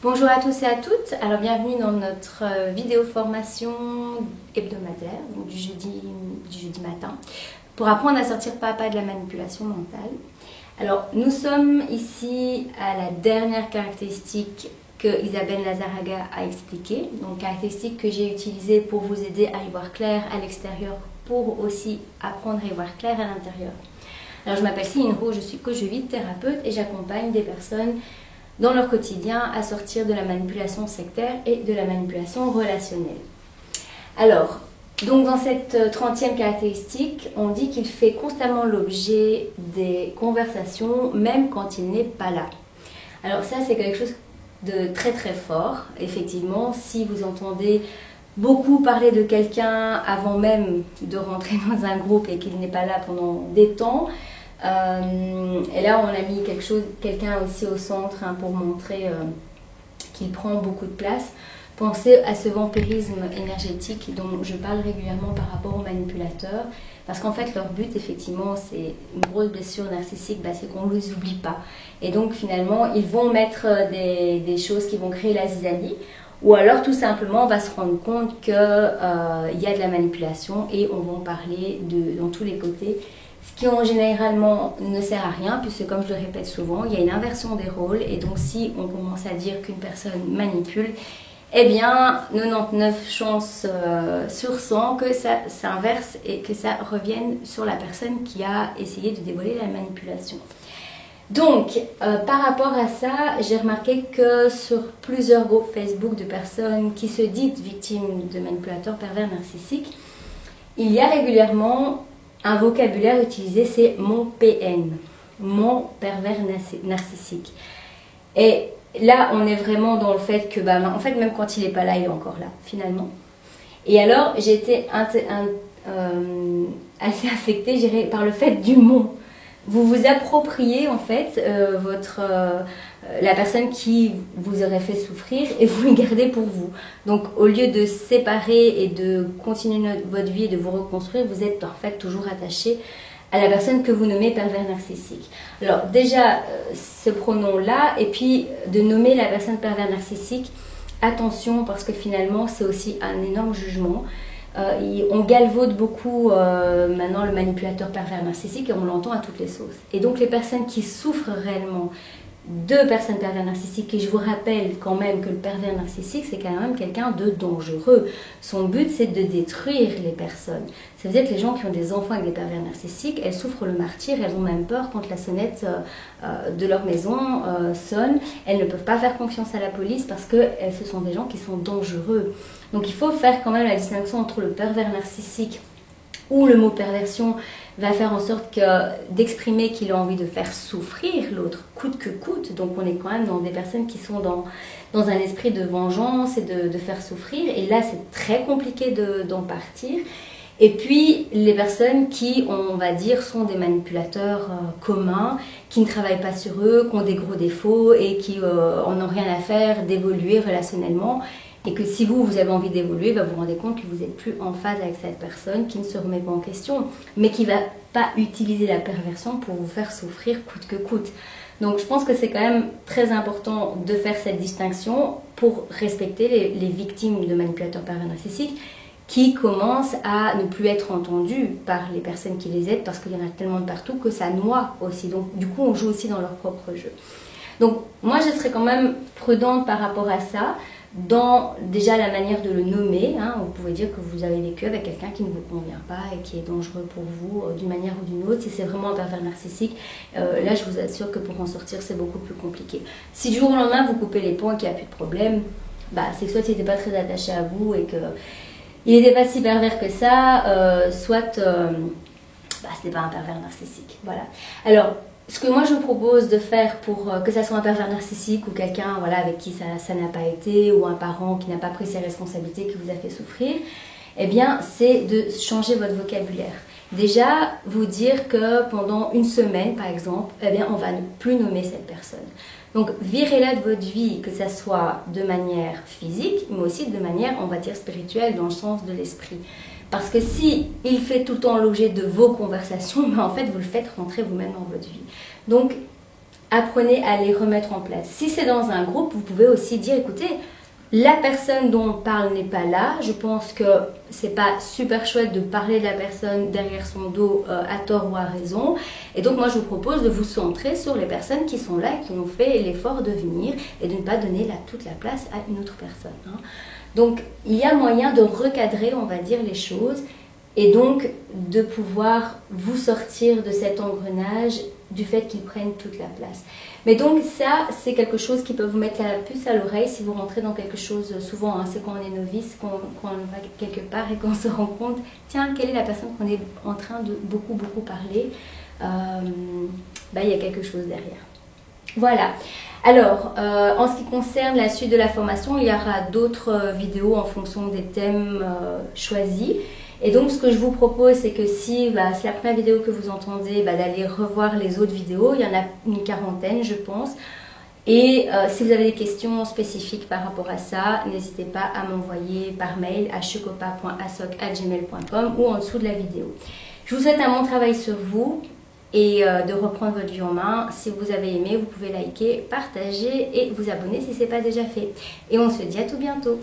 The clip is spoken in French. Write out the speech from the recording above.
Bonjour à tous et à toutes, alors bienvenue dans notre vidéo formation hebdomadaire, donc du jeudi matin, pour apprendre à sortir papa de la manipulation mentale. Alors nous sommes ici à la dernière caractéristique que Isabelle Lazaraga a expliquée, donc caractéristique que j'ai utilisée pour vous aider à y voir clair à l'extérieur, pour aussi apprendre à y voir clair à l'intérieur. Alors je m'appelle Céline Roux, je suis coach de vie, thérapeute et j'accompagne des personnes dans leur quotidien à sortir de la manipulation sectaire et de la manipulation relationnelle. Alors, donc dans cette 30e caractéristique, on dit qu'il fait constamment l'objet des conversations, même quand il n'est pas là. Alors ça, c'est quelque chose de très très fort. Effectivement, si vous entendez beaucoup parler de quelqu'un avant même de rentrer dans un groupe et qu'il n'est pas là pendant des temps, et là on a mis quelqu'un aussi au centre pour montrer qu'il prend beaucoup de place. Pensez à ce vampirisme énergétique dont je parle régulièrement par rapport aux manipulateurs, parce qu'en fait leur but effectivement c'est une grosse blessure narcissique, c'est qu'on ne les oublie pas, et donc finalement ils vont mettre des choses qui vont créer la zizanie, ou alors tout simplement on va se rendre compte qu'il y a de la manipulation et on va en parler dans tous les côtés. Ce qui généralement ne sert à rien, puisque comme je le répète souvent, il y a une inversion des rôles, et donc si on commence à dire qu'une personne manipule, eh bien 99 chances sur 100 que ça s'inverse et que ça revienne sur la personne qui a essayé de dévoiler la manipulation. Donc par rapport à ça, j'ai remarqué que sur plusieurs groupes Facebook de personnes qui se disent victimes de manipulateurs pervers narcissiques, il y a régulièrement un vocabulaire utilisé, c'est mon PN, mon pervers narcissique. Et là, on est vraiment dans le fait que, en fait, même quand il n'est pas là, il est encore là, finalement. Et alors, j'ai été assez affectée, je dirais, par le fait du mot. Vous vous appropriez, en fait, la personne qui vous aurait fait souffrir et vous le gardez pour vous. Donc, au lieu de séparer et de continuer votre vie et de vous reconstruire, vous êtes en fait toujours attaché à la personne que vous nommez pervers narcissique. Alors, déjà, ce pronom-là, et puis de nommer la personne pervers narcissique, attention, parce que finalement, c'est aussi un énorme jugement. On galvaude beaucoup maintenant le manipulateur pervers narcissique et on l'entend à toutes les sauces. Et donc les personnes qui souffrent réellement de personnes pervers narcissiques, et je vous rappelle quand même que le pervers narcissique c'est quand même quelqu'un de dangereux. Son but c'est de détruire les personnes. Ça veut dire que les gens qui ont des enfants avec des pervers narcissiques, elles souffrent le martyre, elles ont même peur quand la sonnette de leur maison sonne. Elles ne peuvent pas faire confiance à la police parce que ce sont des gens qui sont dangereux. Donc il faut faire quand même la distinction entre le pervers narcissique, où le mot perversion va faire en sorte d'exprimer qu'il a envie de faire souffrir l'autre, coûte que coûte. Donc on est quand même dans des personnes qui sont dans un esprit de vengeance et de faire souffrir. Et là, c'est très compliqué d'en partir. Et puis, les personnes qui, on va dire, sont des manipulateurs communs, qui ne travaillent pas sur eux, qui ont des gros défauts et qui en ont rien à faire d'évoluer relationnellement. Et que si vous avez envie d'évoluer, vous vous rendez compte que vous n'êtes plus en phase avec cette personne qui ne se remet pas en question, mais qui ne va pas utiliser la perversion pour vous faire souffrir coûte que coûte. Donc je pense que c'est quand même très important de faire cette distinction pour respecter les victimes de manipulateurs pervers narcissiques qui commencent à ne plus être entendues par les personnes qui les aident, parce qu'il y en a tellement de partout que ça noie aussi. Donc du coup on joue aussi dans leur propre jeu. Donc moi je serais quand même prudente par rapport à ça, dans déjà la manière de le nommer. Vous pouvez dire que vous avez vécu avec quelqu'un qui ne vous convient pas et qui est dangereux pour vous d'une manière ou d'une autre. Si c'est vraiment un pervers narcissique, là je vous assure que pour en sortir c'est beaucoup plus compliqué. Si du jour au lendemain vous coupez les ponts et qu'il n'y a plus de problème, c'est que soit il n'était pas très attaché à vous et qu'il n'était pas si pervers que ça, soit c'était pas un pervers narcissique. Voilà. Alors, ce que moi je vous propose de faire pour que ça soit un pervers narcissique ou quelqu'un avec qui ça n'a pas été, ou un parent qui n'a pas pris ses responsabilités, qui vous a fait souffrir, eh bien c'est de changer votre vocabulaire. Déjà, vous dire que pendant une semaine par exemple, on va ne plus nommer cette personne. Donc virez-la de votre vie, que ça soit de manière physique, mais aussi de manière, on va dire, spirituelle, dans le sens de l'esprit. Parce que si il fait tout le temps l'objet de vos conversations, en fait vous le faites rentrer vous-même dans votre vie. Donc apprenez à les remettre en place. Si c'est dans un groupe, vous pouvez aussi dire, écoutez, la personne dont on parle n'est pas là. Je pense que c'est pas super chouette de parler de la personne derrière son dos à tort ou à raison. Et donc moi je vous propose de vous centrer sur les personnes qui sont là, qui ont fait l'effort de venir et de ne pas donner toute la place à une autre personne. Hein. Donc il y a moyen de recadrer, on va dire, les choses et donc de pouvoir vous sortir de cet engrenage du fait qu'ils prennent toute la place. Mais donc ça, c'est quelque chose qui peut vous mettre la puce à l'oreille si vous rentrez dans quelque chose, souvent, hein, c'est quand on est novice, qu'on va quelque part et qu'on se rend compte, tiens, quelle est la personne qu'on est en train de beaucoup parler, il y a quelque chose derrière. Voilà. Alors, en ce qui concerne la suite de la formation, il y aura d'autres vidéos en fonction des thèmes choisis. Et donc, ce que je vous propose, c'est que si c'est la première vidéo que vous entendez, d'aller revoir les autres vidéos. Il y en a une quarantaine, je pense. Et si vous avez des questions spécifiques par rapport à ça, n'hésitez pas à m'envoyer par mail à chocopa.asoc@gmail.com ou en dessous de la vidéo. Je vous souhaite un bon travail sur vous et de reprendre votre vie en main. Si vous avez aimé, vous pouvez liker, partager et vous abonner si ce n'est pas déjà fait. Et on se dit à tout bientôt.